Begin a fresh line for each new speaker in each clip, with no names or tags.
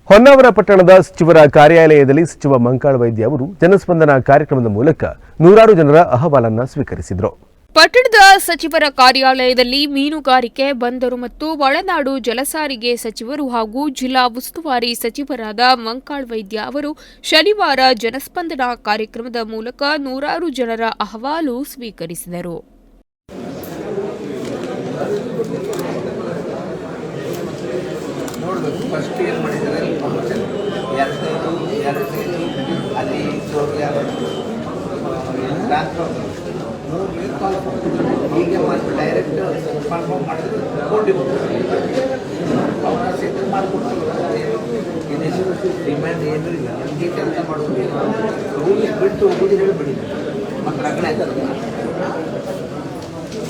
ಹೊನ್ನಾವರ ಪಟ್ಟಣದ ಸಚಿವರ ಕಾರ್ಯಾಲಯದಲ್ಲಿ ಸಚಿವ ಮಂಕಾಳ ವೈದ್ಯ ಅವರು ಜನಸ್ಪಂದನ ಕಾರ್ಯಕ್ರಮದ ಮೂಲಕ ನೂರಾರು ಜನರ ಅಹವಾಲನ್ನು ಸ್ವೀಕರಿಸಿದರು.
ಪಟ್ಟಣದ ಸಚಿವರ ಕಾರ್ಯಾಲಯದಲ್ಲಿ ಮೀನುಗಾರಿಕೆ, ಬಂದರು ಮತ್ತು ಒಳನಾಡು ಜಲಸಾರಿಗೆ ಸಚಿವರು ಹಾಗೂ ಜಿಲ್ಲಾ ಉಸ್ತುವಾರಿ ಸಚಿವರಾದ ಮಂಕಾಳ ವೈದ್ಯ ಅವರು ಶನಿವಾರ ಜನಸ್ಪಂದನ ಕಾರ್ಯಕ್ರಮದ ಮೂಲಕ ನೂರಾರು ಜನರ ಅಹವಾಲು ಸ್ವೀಕರಿಸಿದರು.
ಫಸ್ಟ್ ಏನು ಮಾಡಿದ್ದಾರೆ ಅಲ್ಲಿ ಟ್ರಾನ್ಸ್ಫರ್ ಹೀಗೆ ಮಾಡಿ ಡೈರೆಕ್ಟ್ ಕನ್ಫರ್ಮ್ ಮಾಡಿದ್ರೆ ಕೊಟ್ಟಿದ್ದು ಅವರ ಸೆಟಲ್ ಮಾಡಿಕೊಡ್ತಾರೆ. ಇದೇನು ಡಿಮ್ಯಾಂಡ್ ಏನೂ ಇಲ್ಲ, ನಮಗೆ ಕೆಲಸ ಮಾಡೋದು ರೂಲ್ಸ್ ಬಿಟ್ಟು ಹೋಗೋದು ಹೇಳಿಬಿಡಿ ಮತ್ತು ರಗಣೆ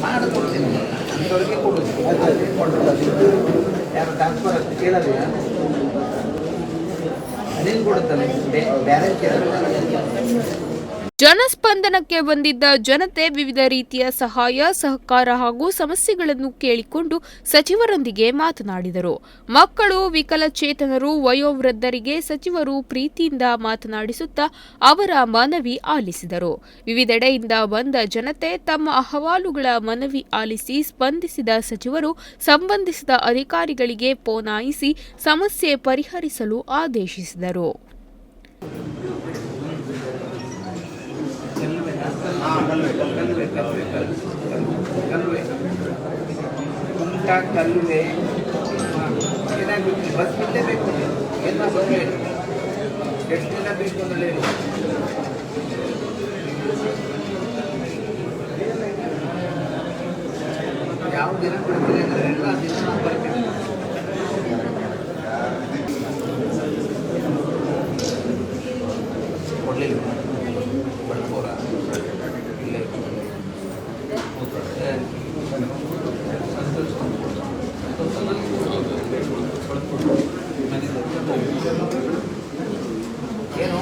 ಮಾಡಿಕೊಡ್ತೀನಿ ಅಂಥವ್ರಿಗೆ ಕೊಡೋದು ಯಾರು ಟ್ರಾನ್ಸ್ಫರ್ ಅಷ್ಟು ಕೇಳೋದು ಅದೇನು ಕೊಡುತ್ತಲ್ಲ ಬೇರೆ ಕೇಳೋದು.
ಜನಸ್ಪಂದನಕ್ಕೆ ಬಂದಿದ್ದ ಜನತೆ ವಿವಿಧ ರೀತಿಯ ಸಹಾಯ ಸಹಕಾರ ಹಾಗೂ ಸಮಸ್ಯೆಗಳನ್ನು ಕೇಳಿಕೊಂಡು ಸಚಿವರೊಂದಿಗೆ ಮಾತನಾಡಿದರು. ಮಕ್ಕಳು, ವಿಕಲಚೇತನರು, ವಯೋವೃದ್ಧರಿಗೆ ಸಚಿವರು ಪ್ರೀತಿಯಿಂದ ಮಾತನಾಡಿಸುತ್ತಾ ಅವರ ಮನವಿ ಆಲಿಸಿದರು. ವಿವಿಧೆಡೆಯಿಂದ ಬಂದ ಜನತೆ ತಮ್ಮ ಅಹವಾಲುಗಳ ಮನವಿ ಆಲಿಸಿ ಸ್ಪಂದಿಸಿದ ಸಚಿವರು ಸಂಬಂಧಿಸಿದ ಅಧಿಕಾರಿಗಳಿಗೆ ಪೋನಾಯಿಸಿ ಸಮಸ್ಯೆ ಪರಿಹರಿಸಲು ಆದೇಶಿಸಿದರು.
ಕಲ್ಲುವೆ ಏನಾಗುತ್ತೆ, ಬಸ್ ಬಿಟ್ಟೇ ಬೇಕು, ಏನು ಬಂದರೆ ಎಷ್ಟು ದಿನ ಬೇಕು ಅಂದರೆ ಯಾವ ದಿನ ಕೊಡ್ತೀರಿ ಅಂದರೆ ಎಲ್ಲ ದಿನ ನಾವು ಬರ್ತೀವಿ. ಕೊಡಲಿಲ್ಲ ಬಳ್ಕೋರ ಇಲ್ಲೇ ಏನು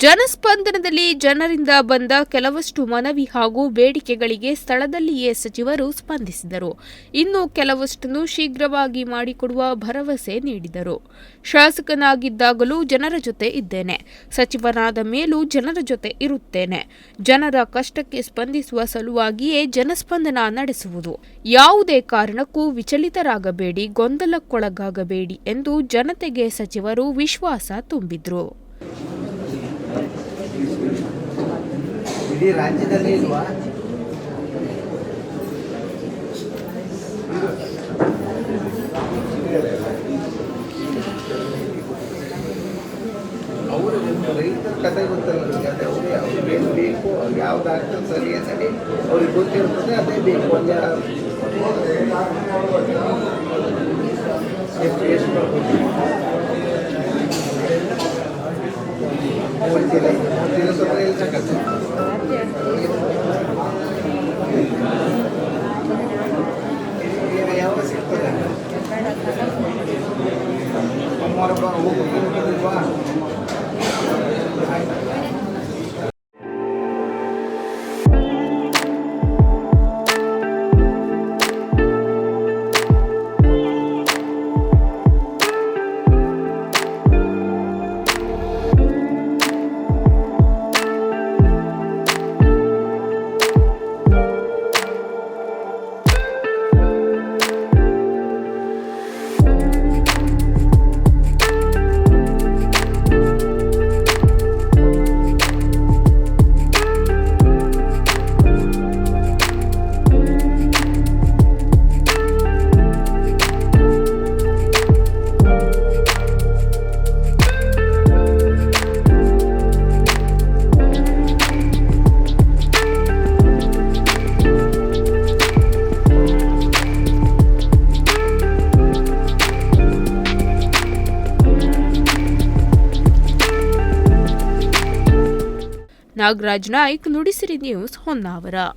ಜನಸ್ಪಂದನದಲ್ಲಿ ಜನರಿಂದ ಬಂದ ಕೆಲವಷ್ಟು ಮನವಿ ಹಾಗೂ ಬೇಡಿಕೆಗಳಿಗೆ ಸ್ಥಳದಲ್ಲಿಯೇ ಸಚಿವರು ಸ್ಪಂದಿಸಿದರು. ಇನ್ನು ಕೆಲವಷ್ಟನ್ನು ಶೀಘ್ರವಾಗಿ ಮಾಡಿಕೊಡುವ ಭರವಸೆ ನೀಡಿದರು. ಶಾಸಕನಾಗಿದ್ದಾಗಲೂ ಜನರ ಜೊತೆ ಇದ್ದೇನೆ, ಸಚಿವನಾದ ಮೇಲೂ ಜನರ ಜೊತೆ ಇರುತ್ತೇನೆ. ಜನರ ಕಷ್ಟಕ್ಕೆ ಸ್ಪಂದಿಸುವ ಸಲುವಾಗಿಯೇ ಜನಸ್ಪಂದನ ನಡೆಸುವುದು. ಯಾವುದೇ ಕಾರಣಕ್ಕೂ ವಿಚಲಿತರಾಗಬೇಡಿ, ಗೊಂದಲಕ್ಕೊಳಗಾಗಬೇಡಿ ಎಂದು ಜನತೆಗೆ ಸಚಿವರು ವಿಶ್ವಾಸ ತುಂಬಿದ್ರು.
ಇಡೀ ರಾಜ್ಯದಲ್ಲಿ ಇಲ್ವಾ? ಅವರು ರೈತರ ಕಥೆ ಗೊತ್ತಲ್ಲ ನನಗೆ, ಅವ್ರಿಗೆ ಏನು ಬೇಕು, ಯಾವ್ದು ಆಗ್ತದೆ ಸರಿ ಅಂತೇಳಿ ಅವ್ರಿಗೆ ಗೊತ್ತಿರ್ತದೆ, ಅದೇ ಬೇಕು. ಎಷ್ಟು ಬರ್ಬೋದು? 30 ಸ್ವಲ್ಪ ಎಲ್ಲಿ ಸಾಕತ್ತೆ ಯಾವ ಸಿಗ್ತದೆ ಹೋಗ್ಬಿಟ್ಟಿಲ್ವಾ?
ನಾಗರಾಜ್ ನಾಯ್ಕ್, ನುಡಿಸಿರಿ ನ್ಯೂಸ್, ಹೊನ್ನಾವರ.